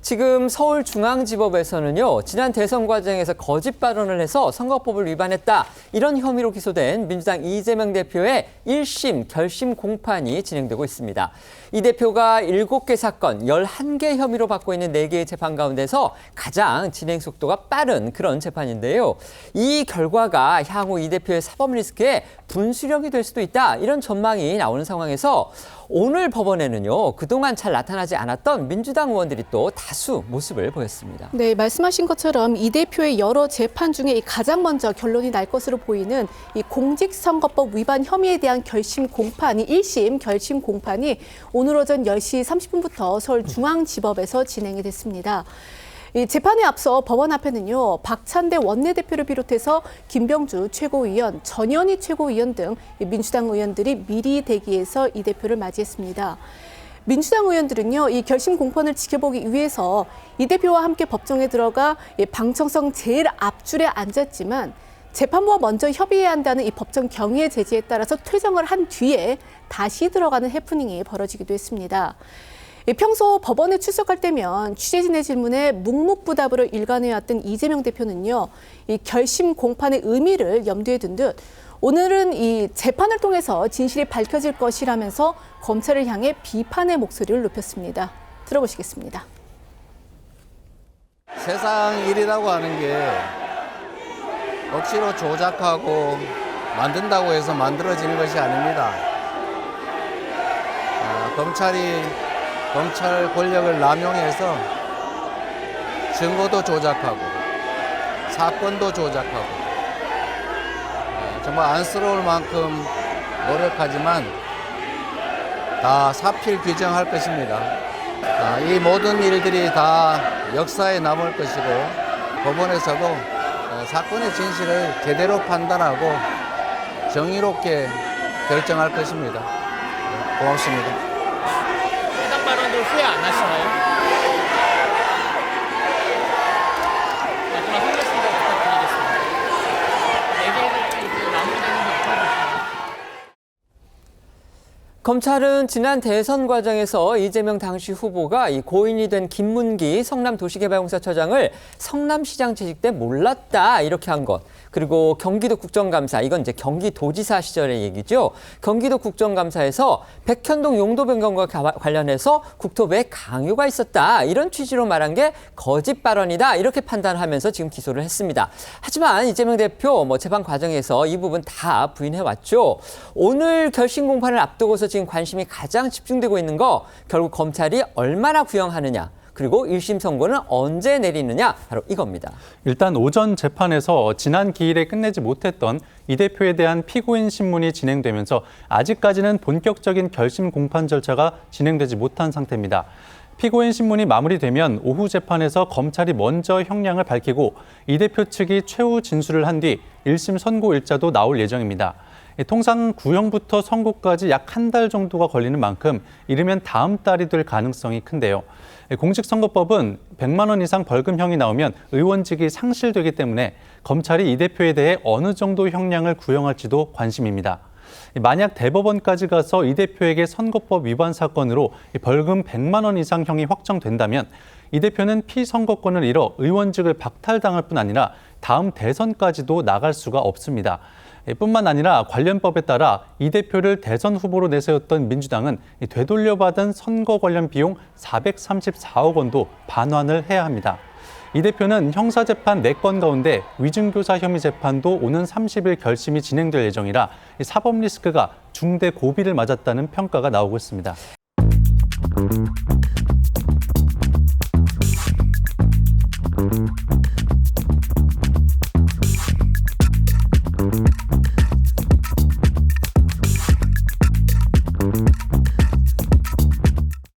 지금 서울중앙지법에서는요, 지난 대선 과정에서 거짓 발언을 해서 선거법을 위반했다, 이런 혐의로 기소된 민주당 이재명 대표의 1심 결심 공판이 진행되고 있습니다. 이 대표가 7개 사건, 11개 혐의로 받고 있는 4개의 재판 가운데서 가장 진행 속도가 빠른 그런 재판인데요. 이 결과가 향후 이 대표의 사법 리스크에 분수령이 될 수도 있다, 이런 전망이 나오는 상황에서 오늘 법원에는요, 그동안 잘 나타나지 않았던 민주당 의원들이 또 다수 모습을 보였습니다. 네, 말씀하신 것처럼 이 대표의 여러 재판 중에 가장 먼저 결론이 날 것으로 보이는 이 공직선거법 위반 혐의에 대한 결심 공판이 1심 결심 공판이 오늘 오전 10시 30분부터 서울중앙지법에서 진행이 됐습니다. 이 재판에 앞서 법원 앞에는요, 박찬대 원내대표를 비롯해서 김병주 최고위원, 전현희 최고위원 등 민주당 의원들이 미리 대기해서 이 대표를 맞이했습니다. 민주당 의원들은요, 이 결심 공판을 지켜보기 위해서 이 대표와 함께 법정에 들어가 방청석 제일 앞줄에 앉았지만 재판부와 먼저 협의해야 한다는 이 법정 경위의 제지에 따라서 퇴정을 한 뒤에 다시 들어가는 해프닝이 벌어지기도 했습니다. 평소 법원에 출석할 때면 취재진의 질문에 묵묵부답으로 일관해왔던 이재명 대표는요, 이 결심 공판의 의미를 염두에 둔 듯 오늘은 이 재판을 통해서 진실이 밝혀질 것이라면서 검찰을 향해 비판의 목소리를 높였습니다. 들어보시겠습니다. 세상 일이라고 하는 게 억지로 조작하고 만든다고 해서 만들어지는 것이 아닙니다. 검찰 권력을 남용해서 증거도 조작하고 사건도 조작하고 정말 안쓰러울 만큼 노력하지만 다 사필 규정할 것입니다. 이 모든 일들이 다 역사에 남을 것이고 법원에서도 사건의 진실을 제대로 판단하고 정의롭게 결정할 것입니다. 고맙습니다. 해당 발언들 후회 안 하시나요? 마지막 한 말씀 더 부탁드리겠습니다. 얘기를 이제 마무리되는 게 어떻게 검찰은 지난 대선 과정에서 이재명 당시 후보가 이 고인이 된 김문기 성남도시개발공사처장을 성남시장 재직 때 몰랐다, 이렇게 한 것. 그리고 경기도 국정감사, 이건 이제 경기도지사 시절의 얘기죠. 경기도 국정감사에서 백현동 용도 변경과 관련해서 국토부에 강요가 있었다, 이런 취지로 말한 게 거짓 발언이다, 이렇게 판단하면서 지금 기소를 했습니다. 하지만 이재명 대표 재판 과정에서 이 부분 다 부인해왔죠. 오늘 결심 공판을 앞두고서 지금 관심이 가장 집중되고 있는 거, 결국 검찰이 얼마나 구형하느냐, 그리고 1심 선고는 언제 내리느냐, 바로 이겁니다. 일단 오전 재판에서 지난 기일에 끝내지 못했던 이 대표에 대한 피고인 신문이 진행되면서 아직까지는 본격적인 결심 공판 절차가 진행되지 못한 상태입니다. 피고인 신문이 마무리되면 오후 재판에서 검찰이 먼저 형량을 밝히고 이 대표 측이 최후 진술을 한 뒤 1심 선고 일자도 나올 예정입니다. 통상 구형부터 선고까지 약 한 달 정도가 걸리는 만큼 이르면 다음 달이 될 가능성이 큰데요. 공직선거법은 100만 원 이상 벌금형이 나오면 의원직이 상실되기 때문에 검찰이 이 대표에 대해 어느 정도 형량을 구형할지도 관심입니다. 만약 대법원까지 가서 이 대표에게 선거법 위반 사건으로 벌금 100만 원 이상 형이 확정된다면 이 대표는 피선거권을 잃어 의원직을 박탈당할 뿐 아니라 다음 대선까지도 나갈 수가 없습니다. 뿐만 아니라 관련법에 따라 이 대표를 대선 후보로 내세웠던 민주당은 되돌려받은 선거 관련 비용 434억 원도 반환을 해야 합니다. 이 대표는 형사재판 4건 가운데 위증교사 혐의 재판도 오는 30일 결심이 진행될 예정이라 사법 리스크가 중대 고비를 맞았다는 평가가 나오고 있습니다.